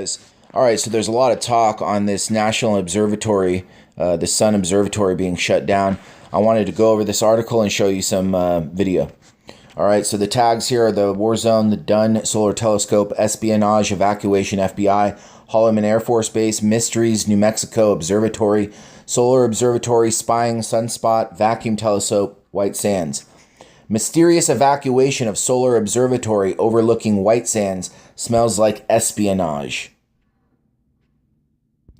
guys. All right, so there's a lot of talk on this national observatory, the Sun Observatory being shut down. I wanted to go over this article and show you some video. All right, so the tags here are the War Zone, the Dunn Solar Telescope, Espionage, Evacuation, FBI, Holloman Air Force Base, Mysteries, New Mexico Observatory, Solar Observatory, Spying, SUNSPOT, Vacuum Telescope, White Sands. Mysterious evacuation of Solar Observatory overlooking White Sands smells like espionage.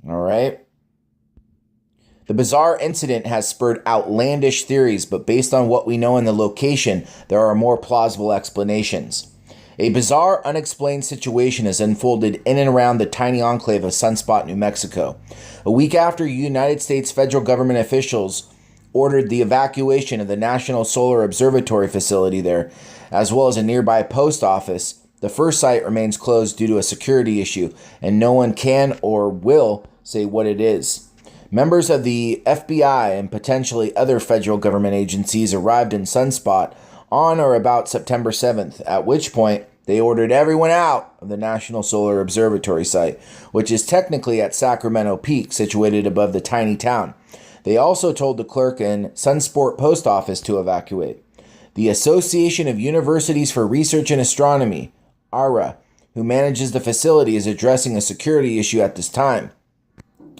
All right. The bizarre incident has spurred outlandish theories, but based on what we know in the location, there are more plausible explanations. A bizarre, unexplained situation has unfolded in and around the tiny enclave of SUNSPOT, New Mexico. A week after United States federal government officials ordered the evacuation of the National Solar Observatory facility there, as well as a nearby post office, the first site remains closed due to a security issue, and no one can or will say what it is. Members of the FBI and potentially other federal government agencies arrived in SUNSPOT on or about September 7th, at which point they ordered everyone out of the National Solar Observatory site, which is technically at Sacramento Peak, situated above the tiny town. They also told the clerk in SUNSPOT post office to evacuate. The Association of Universities for Research in Astronomy, ARA, who manages the facility, is addressing a security issue at this time.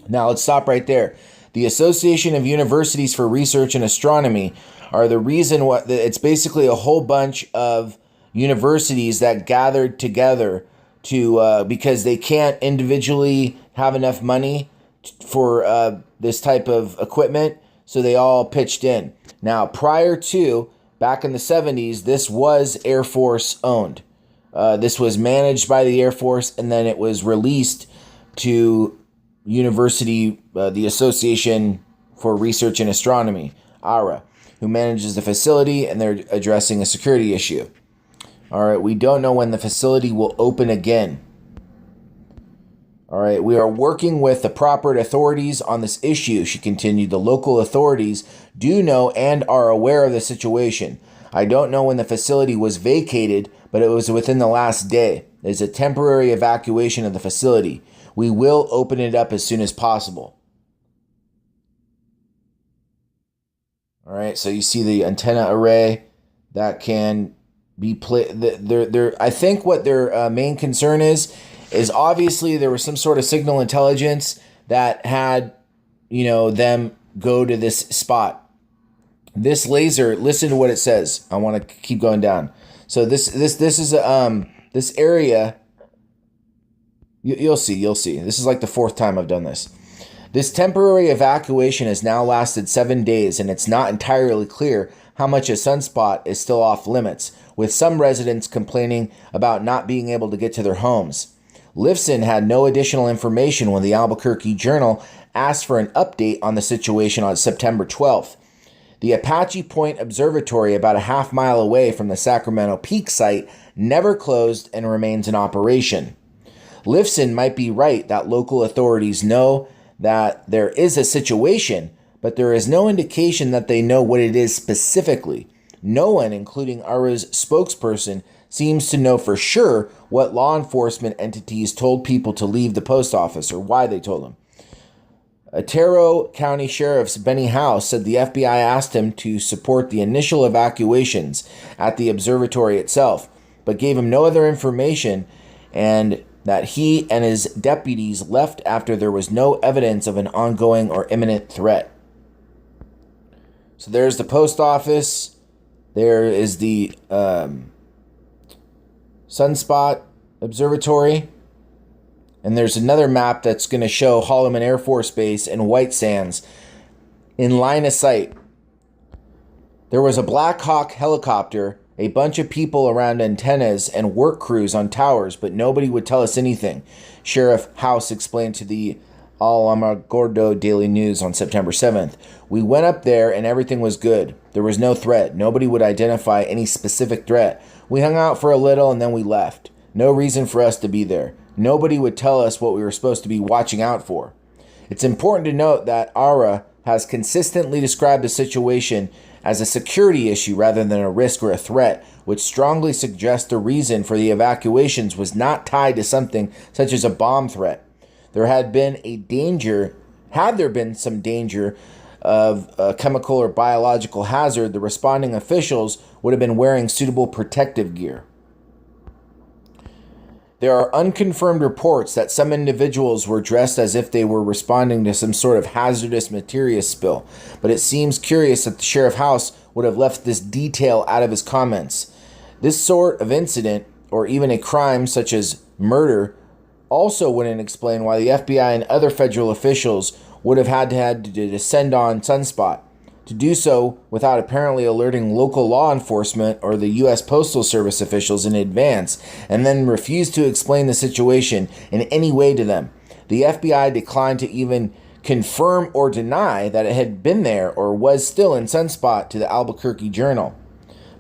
Now let's stop right there. The Association of Universities for Research in Astronomy are the reason it's basically a whole bunch of universities that gathered together to because they can't individually have enough money for this type of equipment, so they all pitched in. Now, prior to, back in the 70s, this was Air Force owned. This was managed by the Air Force, and then it was released to university, the Association for Research in Astronomy, ARA, who manages the facility, and they're addressing a security issue. All right, we don't know when the facility will open again. All right, we are working with the proper authorities on this issue, she continued. The local authorities do know and are aware of the situation. I don't know when the facility was vacated, but it was within the last day. There's a temporary evacuation of the facility. We will open it up as soon as possible. All right, so you see the antenna array that can be played. I think what their main concern is obviously there was some sort of signal intelligence that had, them go to this spot. This laser, listen to what it says. I want to keep going down. So this is this area. You'll see. This is like the fourth time I've done this. This temporary evacuation has now lasted 7 days, and it's not entirely clear how much of SUNSPOT is still off limits, with some residents complaining about not being able to get to their homes. Lifson had no additional information when the Albuquerque Journal asked for an update on the situation on September 12th. The Apache Point Observatory, about a half-mile away from the Sacramento Peak site, never closed and remains in operation. Lifson might be right that local authorities know that there is a situation, but there is no indication that they know what it is specifically. No one, including ARA's spokesperson, seems to know for sure what law enforcement entities told people to leave the post office or why they told them. Otero County Sheriff's Benny House said the FBI asked him to support the initial evacuations at the observatory itself, but gave him no other information, and that he and his deputies left after there was no evidence of an ongoing or imminent threat. So there's the post office. There is the SUNSPOT Observatory. And there's another map that's going to show Holloman Air Force Base and White Sands in line of sight. There was a Black Hawk helicopter, a bunch of people around antennas, and work crews on towers, but nobody would tell us anything, Sheriff House explained to the Alamogordo Daily News on September 7th. We went up there and everything was good. There was no threat. Nobody would identify any specific threat. We hung out for a little and then we left. No reason for us to be there. Nobody would tell us what we were supposed to be watching out for. It's important to note that ARA has consistently described the situation as a security issue rather than a risk or a threat, which strongly suggests the reason for the evacuations was not tied to something such as a bomb threat. Had there been some danger of a chemical or biological hazard, the responding officials would have been wearing suitable protective gear. There are unconfirmed reports that some individuals were dressed as if they were responding to some sort of hazardous materials spill, but it seems curious that the Sheriff House would have left this detail out of his comments. This sort of incident, or even a crime such as murder, also wouldn't explain why the FBI and other federal officials would have had to descend on SUNSPOT. To do so without apparently alerting local law enforcement or the U.S. Postal Service officials in advance, and then refuse to explain the situation in any way to them. The FBI declined to even confirm or deny that it had been there or was still in SUNSPOT to the Albuquerque Journal.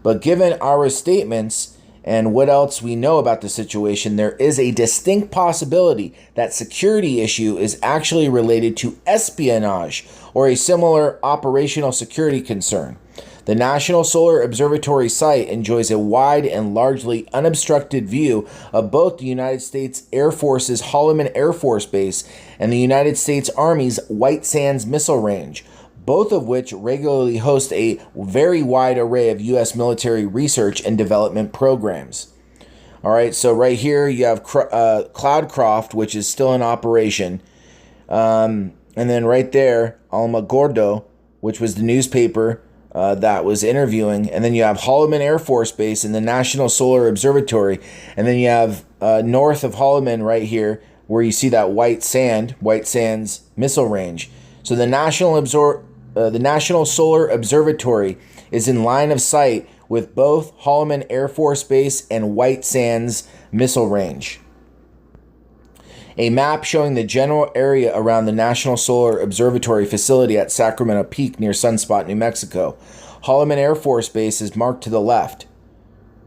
But given our statements and what else we know about the situation, there is a distinct possibility that security issue is actually related to espionage or a similar operational security concern. The National Solar Observatory site enjoys a wide and largely unobstructed view of both the United States Air Force's Holloman Air Force Base and the United States Army's White Sands Missile Range, both of which regularly host a very wide array of U.S. military research and development programs. All right, so right here you have Cloudcroft, which is still in operation. And then right there, Alamogordo, which was the newspaper that was interviewing. And then you have Holloman Air Force Base and the National Solar Observatory. And then you have north of Holloman right here, where you see that White Sands Missile Range. So the National Solar Observatory is in line of sight with both Holloman Air Force Base and White Sands Missile Range. A map showing the general area around the National Solar Observatory facility at Sacramento Peak near SUNSPOT, New Mexico. Holloman Air Force Base is marked to the left.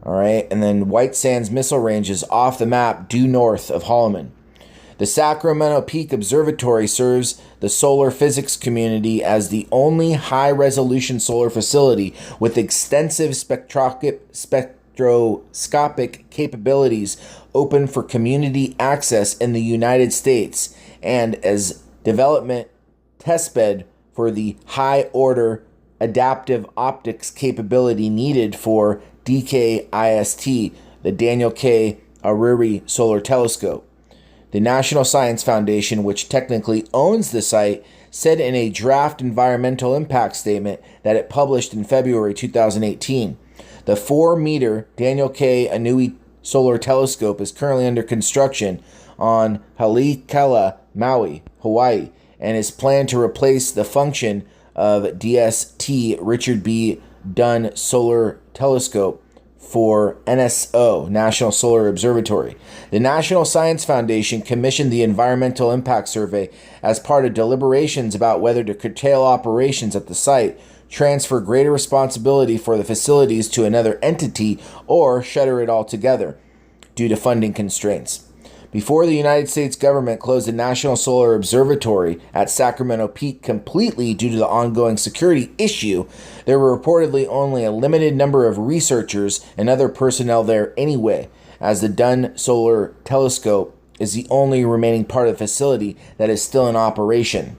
All right, and then White Sands Missile Range is off the map due north of Holloman. The Sacramento Peak Observatory serves the solar physics community as the only high-resolution solar facility with extensive spectroscopic capabilities open for community access in the United States and as development testbed for the high-order adaptive optics capability needed for DKIST, the Daniel K. Aruri Solar Telescope. The National Science Foundation, which technically owns the site, said in a draft environmental impact statement that it published in February 2018. The 4-meter Daniel K. Aruri Solar Telescope is currently under construction on Haleakala, Maui, Hawaii, and is planned to replace the function of DST Richard B. Dunn Solar Telescope for NSO, National Solar Observatory. The National Science Foundation commissioned the Environmental Impact Survey as part of deliberations about whether to curtail operations at the site, transfer greater responsibility for the facilities to another entity, or shutter it altogether due to funding constraints. Before the United States government closed the National Solar Observatory at Sacramento Peak completely due to the ongoing security issue, there were reportedly only a limited number of researchers and other personnel there anyway, as the Dunn Solar Telescope is the only remaining part of the facility that is still in operation.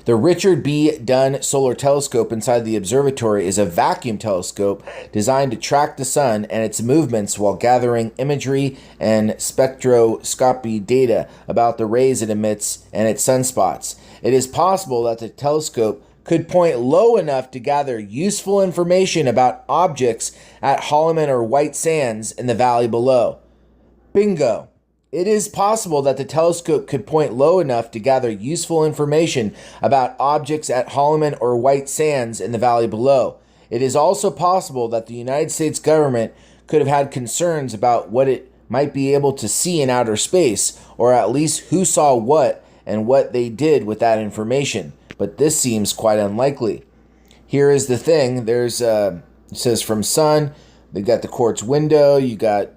The Richard B. Dunn Solar Telescope inside the observatory is a vacuum telescope designed to track the sun and its movements while gathering imagery and spectroscopy data about the rays it emits and its sunspots. It is possible that the telescope could point low enough to gather useful information about objects at Holloman or White Sands in the valley below. Bingo! It is possible that the telescope could point low enough to gather useful information about objects at Holloman or White Sands in the valley below. It is also possible that the United States government could have had concerns about what it might be able to see in outer space, or at least who saw what and what they did with that information. But this seems quite unlikely. Here is the thing. It says from sun, they got the quartz window, you got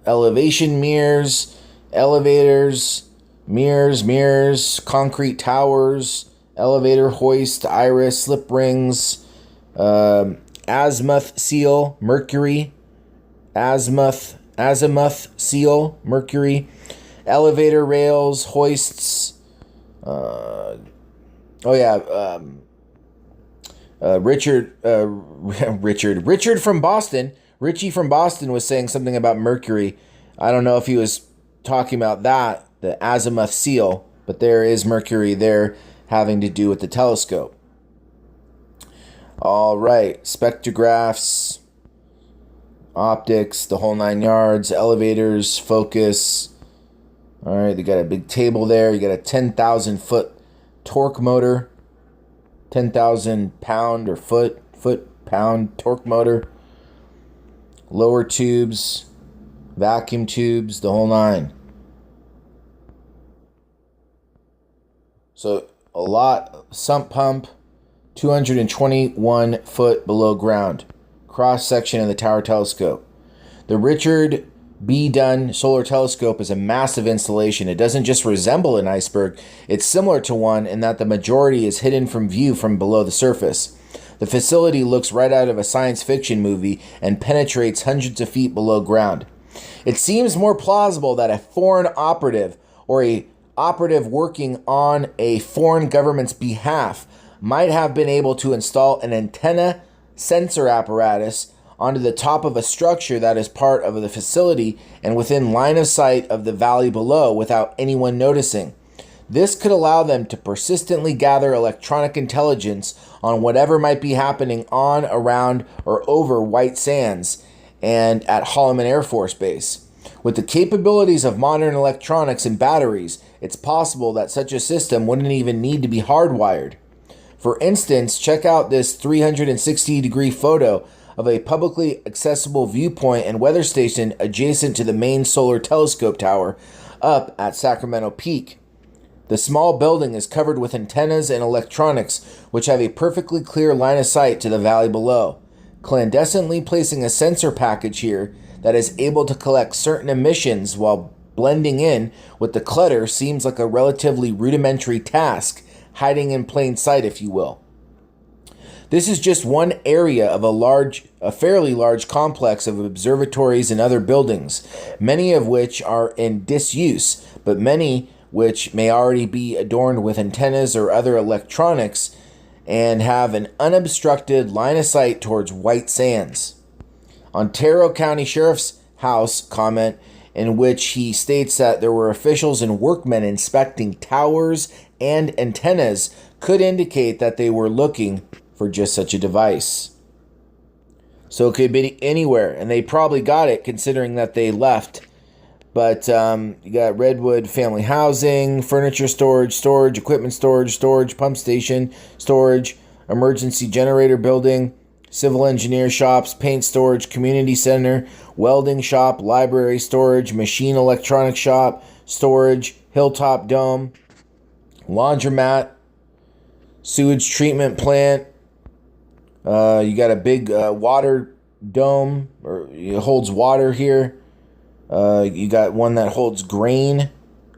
elevation mirrors, elevators, mirrors, concrete towers, elevator, hoist, iris, slip rings, azimuth seal, Mercury, azimuth seal, Mercury, elevator rails, hoists. Richard from Boston. Richie from Boston was saying something about Mercury. I don't know if he was talking about that, the azimuth seal, but there is Mercury there having to do with the telescope. All right, spectrographs, optics, the whole 9 yards, elevators, focus. All right, they got a big table there. You got a 10,000 foot torque motor, 10,000 pound or foot pound torque motor, lower tubes, vacuum tubes, the whole 9. So a lot, sump pump, 221 foot below ground, cross section of the tower telescope. The Richard B. Dunn Solar Telescope is a massive installation. It doesn't just resemble an iceberg, it's similar to one in that the majority is hidden from view from below the surface. The facility looks right out of a science fiction movie and penetrates hundreds of feet below ground. It seems more plausible that a foreign operative or a operative working on a foreign government's behalf might have been able to install an antenna sensor apparatus onto the top of a structure that is part of the facility and within line of sight of the valley below without anyone noticing. This could allow them to persistently gather electronic intelligence on whatever might be happening on, around, or over White Sands and at Holloman Air Force Base. With the capabilities of modern electronics and batteries, it's possible that such a system wouldn't even need to be hardwired. For instance, check out this 360-degree photo of a publicly accessible viewpoint and weather station adjacent to the main solar telescope tower up at Sacramento Peak. The small building is covered with antennas and electronics which have a perfectly clear line of sight to the valley below. Clandestinely placing a sensor package here that is able to collect certain emissions while blending in with the clutter seems like a relatively rudimentary task, hiding in plain sight, if you will. This is just one area of a fairly large complex of observatories and other buildings, many of which are in disuse, but many which may already be adorned with antennas or other electronics and have an unobstructed line of sight towards White Sands. Ontario County Sheriff's House comment in which he states that there were officials and workmen inspecting towers and antennas could indicate that they were looking for just such a device. So it could be anywhere, and they probably got it considering that they left. But you got Redwood family housing, furniture storage, equipment storage, pump station storage, emergency generator building, civil engineer shops, paint storage, community center, welding shop, library storage, machine electronic shop, storage, hilltop dome, laundromat, sewage treatment plant. You got a big water dome, or it holds water here. You got one that holds grain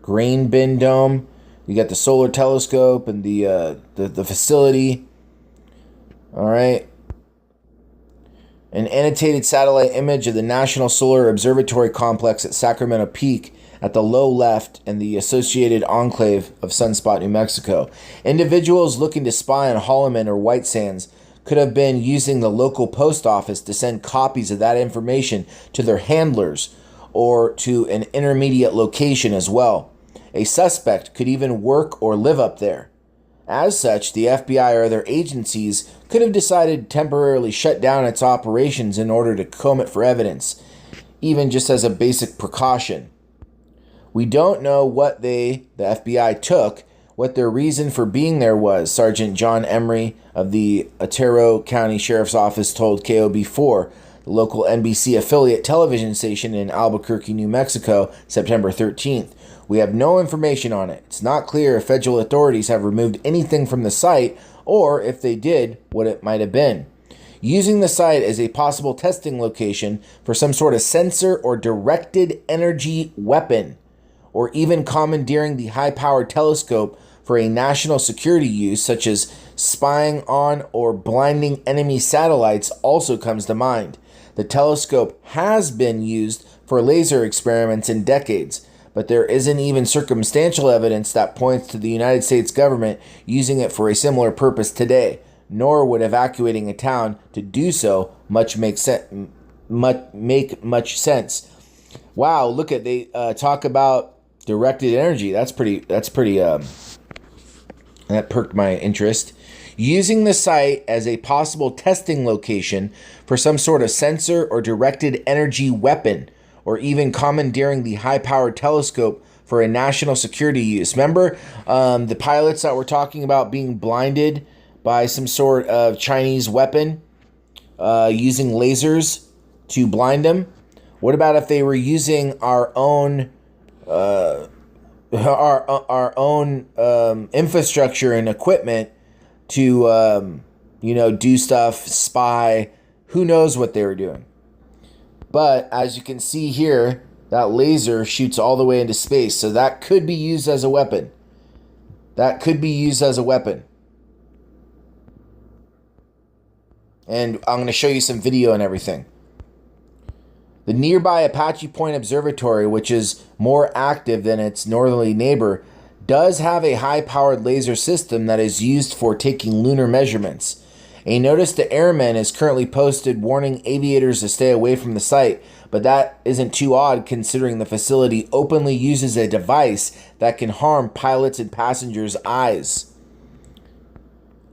bin dome. You got the solar telescope and the facility. All right. An annotated satellite image of the National Solar Observatory complex at Sacramento Peak at the low left and the associated enclave of SUNSPOT, New Mexico. Individuals looking to spy on Holloman or White Sands could have been using the local post office to send copies of that information to their handlers or to an intermediate location as well. A suspect could even work or live up there. As such, the FBI or other agencies could have decided to temporarily shut down its operations in order to comb it for evidence, even just as a basic precaution. We don't know what the FBI took, what their reason for being there was, Sergeant John Emery of the Otero County Sheriff's Office told KOB4, the local NBC affiliate television station in Albuquerque, New Mexico, September 13th. We have no information on it. It's not clear if federal authorities have removed anything from the site, or if they did, what it might have been. Using the site as a possible testing location for some sort of sensor or directed energy weapon, or even commandeering the high-powered telescope for a national security use, such as spying on or blinding enemy satellites, also comes to mind. The telescope has been used for laser experiments in decades, but there isn't even circumstantial evidence that points to the United States government using it for a similar purpose today, nor would evacuating a town to do so make much sense. Wow, look at they talk about directed energy. That's pretty that perked my interest. Using the site as a possible testing location for some sort of sensor or directed energy weapon, or even commandeering the high-powered telescope for a national security use. Remember the pilots that were talking about being blinded by some sort of Chinese weapon using lasers to blind them? What about if they were using our own infrastructure and equipment to do stuff, spy? Who knows what they were doing? But as you can see here, that laser shoots all the way into space, so that could be used as a weapon. And I'm going to show you some video and everything. The nearby Apache Point Observatory, which is more active than its northerly neighbor, does have a high-powered laser system that is used for taking lunar measurements. A notice to airmen is currently posted warning aviators to stay away from the site, but that isn't too odd considering the facility openly uses a device that can harm pilots and passengers' eyes.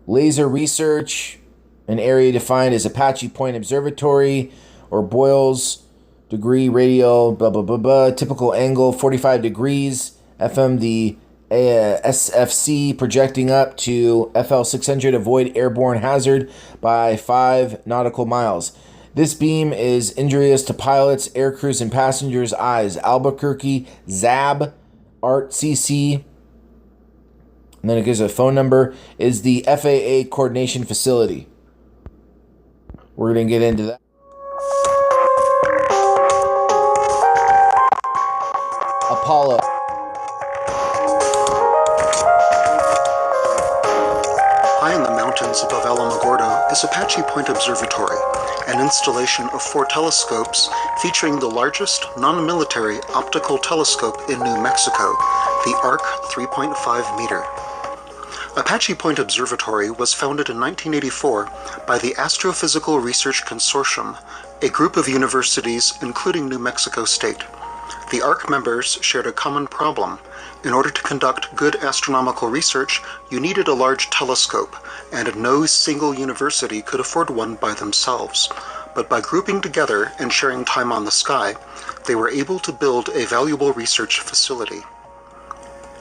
Laser research, an area defined as Apache Point Observatory or Boyle's degree radial, blah, blah, blah, blah, typical angle, 45 degrees, FM, the SFC projecting up to FL 600, avoid airborne hazard by 5 nautical miles. This beam is injurious to pilots, air crews, and passengers' eyes. Albuquerque, ZAB, ART CC, and then it gives a phone number, is the FAA coordination facility. We're going to get into that. Apollo. High in the mountains above Alamogordo is Apache Point Observatory, an installation of 4 telescopes featuring the largest non-military optical telescope in New Mexico, the ARC 3.5 meter. Apache Point Observatory was founded in 1984 by the Astrophysical Research Consortium, a group of universities including New Mexico State. The ARC members shared a common problem. In order to conduct good astronomical research, you needed a large telescope, and no single university could afford one by themselves. But by grouping together and sharing time on the sky, they were able to build a valuable research facility.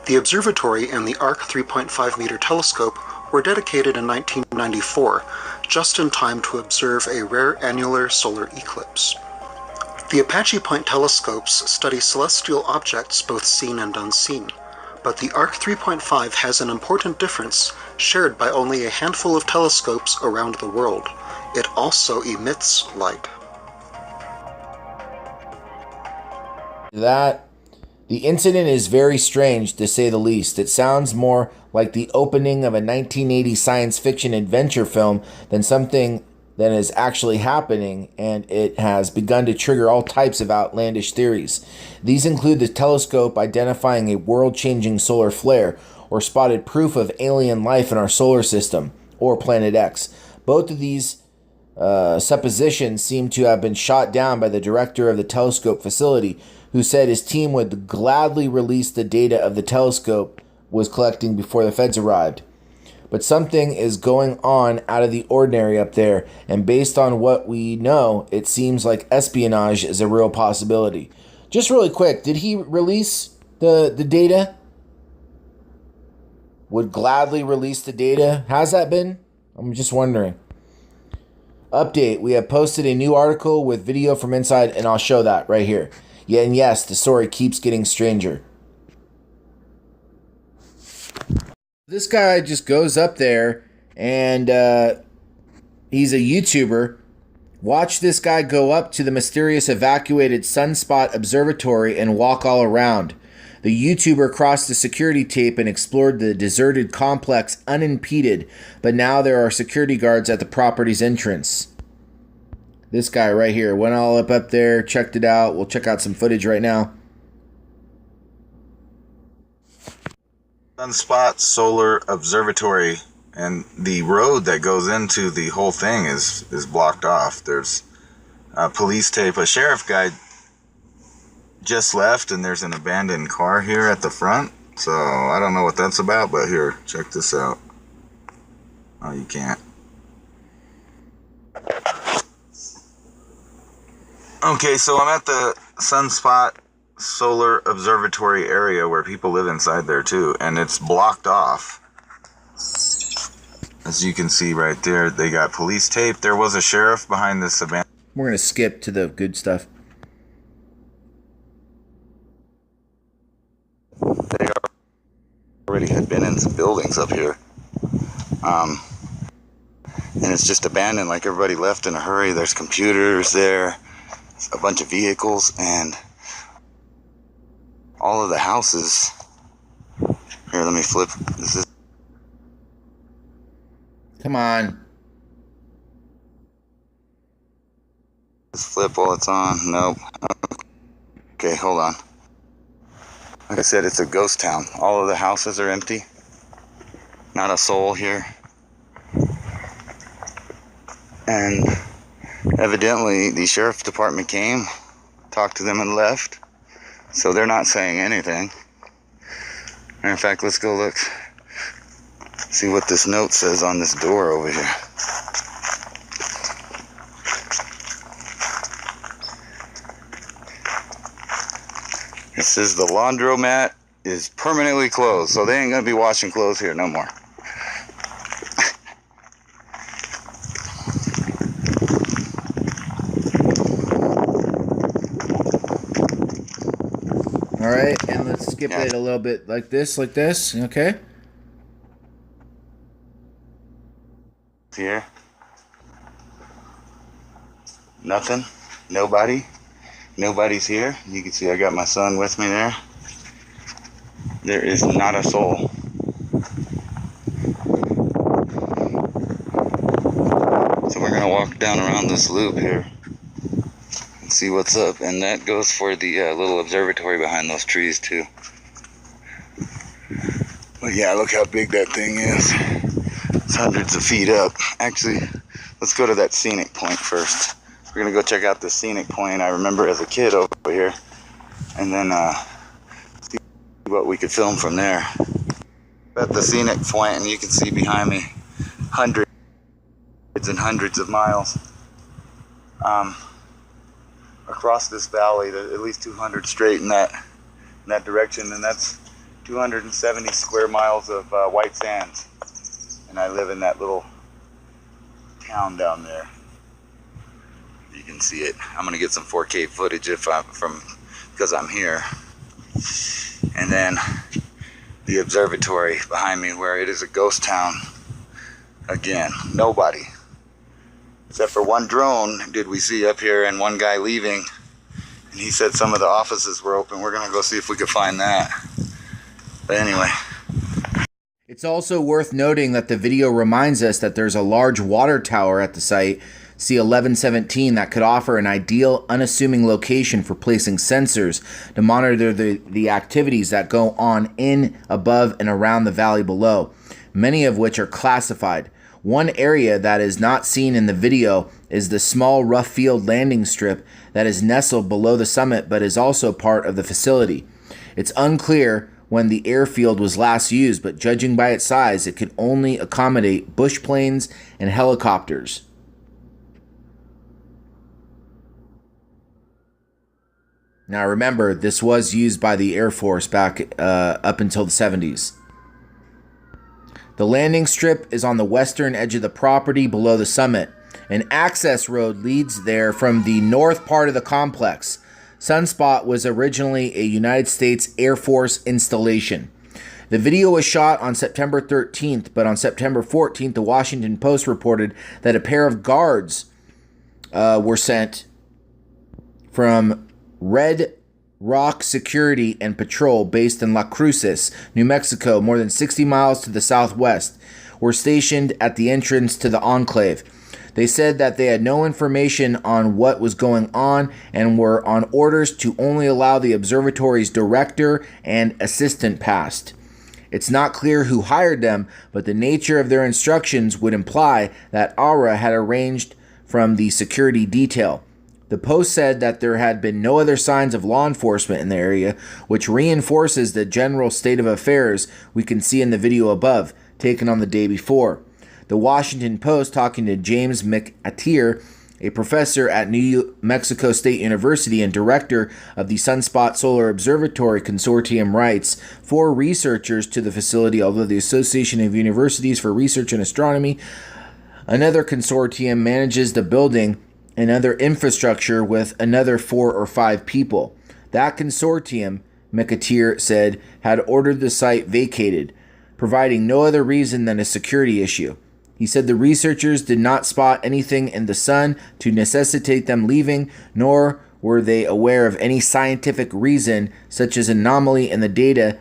The observatory and the ARC 3.5 meter telescope were dedicated in 1994, just in time to observe a rare annular solar eclipse. The Apache Point telescopes study celestial objects both seen and unseen, but the ARC 3.5 has an important difference shared by only a handful of telescopes around the world. It also emits light. The incident is very strange, to say the least. It sounds more like the opening of a 1980 science fiction adventure film than something that is actually happening, and it has begun to trigger all types of outlandish theories. These include the telescope identifying a world-changing solar flare, or spotted proof of alien life in our solar system, or Planet X. Both of these suppositions seem to have been shot down by the director of the telescope facility, who said his team would gladly release the data of the telescope was collecting before the feds arrived. But something is going on out of the ordinary up there, and based on what we know, it seems like espionage is a real possibility. Just really quick, did he release the data? Would gladly release the data? Has that been? I'm just wondering. Update, we have posted a new article with video from inside, and I'll show that right here. Yeah, and yes, the story keeps getting stranger. This guy just goes up there, and he's a YouTuber. Watch this guy go up to the mysterious evacuated SUNSPOT observatory and walk all around. The YouTuber crossed the security tape and explored the deserted complex unimpeded, but now there are security guards at the property's entrance. This guy right here went all up there, checked it out. We'll check out some footage right now. SUNSPOT Solar Observatory, and the road that goes into the whole thing is blocked off. There's police tape. A sheriff guy just left, and there's an abandoned car here at the front. So I don't know what that's about, but here, check this out. Oh, you can't. Okay, so I'm at the SUNSPOT Solar Observatory area where people live inside there too, and it's blocked off. As you can see right there, they got police tape. There was a sheriff behind this abandoned. We're going to skip to the good stuff. They already had been in some buildings up here. And it's just abandoned, like everybody left in a hurry. There's computers there, a bunch of vehicles, and all of the houses. Here, let me flip. This is. Come on. Just flip while it's on. Nope. Okay, hold on. Like I said, it's a ghost town. All of the houses are empty. Not a soul here. And evidently the sheriff's department came, talked to them, and left. So they're not saying anything. Matter of fact, let's go look. See what this note says on this door over here. It says the laundromat is permanently closed, so they ain't gonna be washing clothes here no more. All right, and let's skip it a little bit like this, okay? Here. Nothing. Nobody. Nobody's here. You can see I got my son with me there. There is not a soul. So we're gonna walk down around this loop here and see what's up. And that goes for the little observatory behind those trees too. But yeah, look how big that thing is. It's hundreds of feet up. Actually, let's go to that scenic point first. We're gonna go check out the scenic point I remember as a kid over here, and then see what we could film from there. At the scenic point, and you can see behind me hundreds and hundreds of miles across this valley, at least 200 straight in that direction, and that's 270 square miles of white sands. And I live in that little town down there. You can see it. I'm gonna get some 4K footage because I'm here. And then the observatory behind me, where it is a ghost town. Again, nobody. Except for one drone did we see up here, and one guy leaving. And he said some of the offices were open. We're gonna go see if we could find that. But anyway. It's also worth noting that the video reminds us that there's a large water tower at the site, C1117, that could offer an ideal, unassuming location for placing sensors to monitor the activities that go on in, above, and around the valley below, many of which are classified. One area that is not seen in the video is the small rough field landing strip that is nestled below the summit but is also part of the facility. It's unclear when the airfield was last used, but judging by its size, it could only accommodate bush planes and helicopters. Now remember, this was used by the Air Force back up until the 70s. The landing strip is on the western edge of the property below the summit. An access road leads there from the north part of the complex. SUNSPOT was originally a United States Air Force installation. The video was shot on September 13th, but on September 14th, the Washington Post reported that a pair of guards were sent from Red Rock Security and Patrol based in La Cruces, New Mexico, more than 60 miles to the southwest, were stationed at the entrance to the enclave. They said that they had no information on what was going on and were on orders to only allow the observatory's director and assistant past. It's not clear who hired them, but the nature of their instructions would imply that ARA had arranged from the security detail. The Post said that there had been no other signs of law enforcement in the area, which reinforces the general state of affairs we can see in the video above, taken on the day before. The Washington Post, talking to James MEXlCO, a professor at New Mexico State University and director of the SUNSPOT Solar Observatory Consortium, writes, 4 researchers to the facility, although the Association of Universities for Research in Astronomy, another consortium, manages the building and other infrastructure with another 4 or 5 people. That consortium, MEXlCO said, had ordered the site vacated, providing no other reason than a security issue. He said the researchers did not spot anything in the sun to necessitate them leaving, nor were they aware of any scientific reason, such as anomaly in the data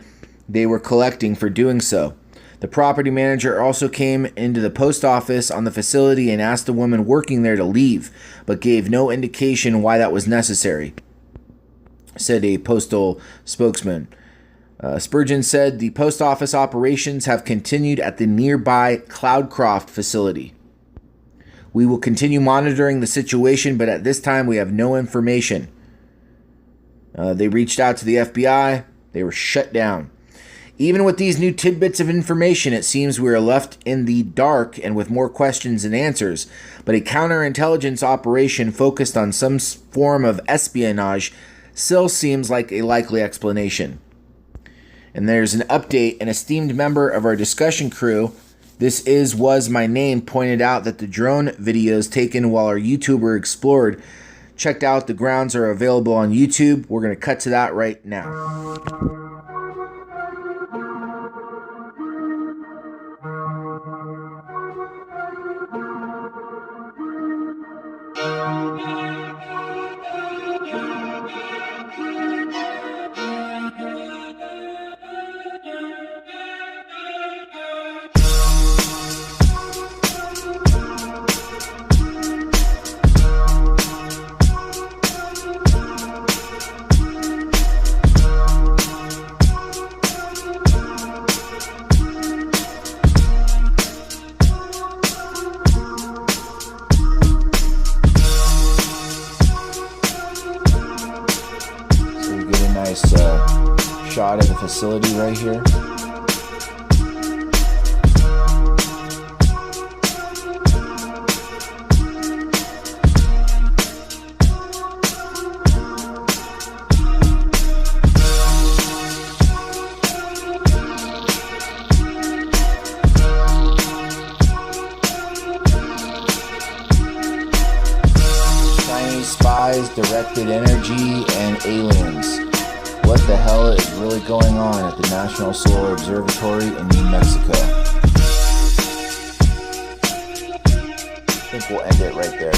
they were collecting for doing so. The property manager also came into the post office on the facility and asked the woman working there to leave, but gave no indication why that was necessary, said a postal spokesman. Spurgeon said the post office operations have continued at the nearby Cloudcroft facility. We will continue monitoring the situation, but at this time we have no information. They reached out to the FBI. They were shut down. Even with these new tidbits of information, it seems we are left in the dark and with more questions than answers. But a counterintelligence operation focused on some form of espionage still seems like a likely explanation. And there's an update. An esteemed member of our discussion crew, was my name, pointed out that the drone videos taken while our YouTuber explored checked out the grounds are available on YouTube. We're going to cut to that right now. Shot of the facility right here. Chinese spies, directed energy, and aliens. What the hell is really going on at the National Solar Observatory in New Mexico? I think we'll end it right there.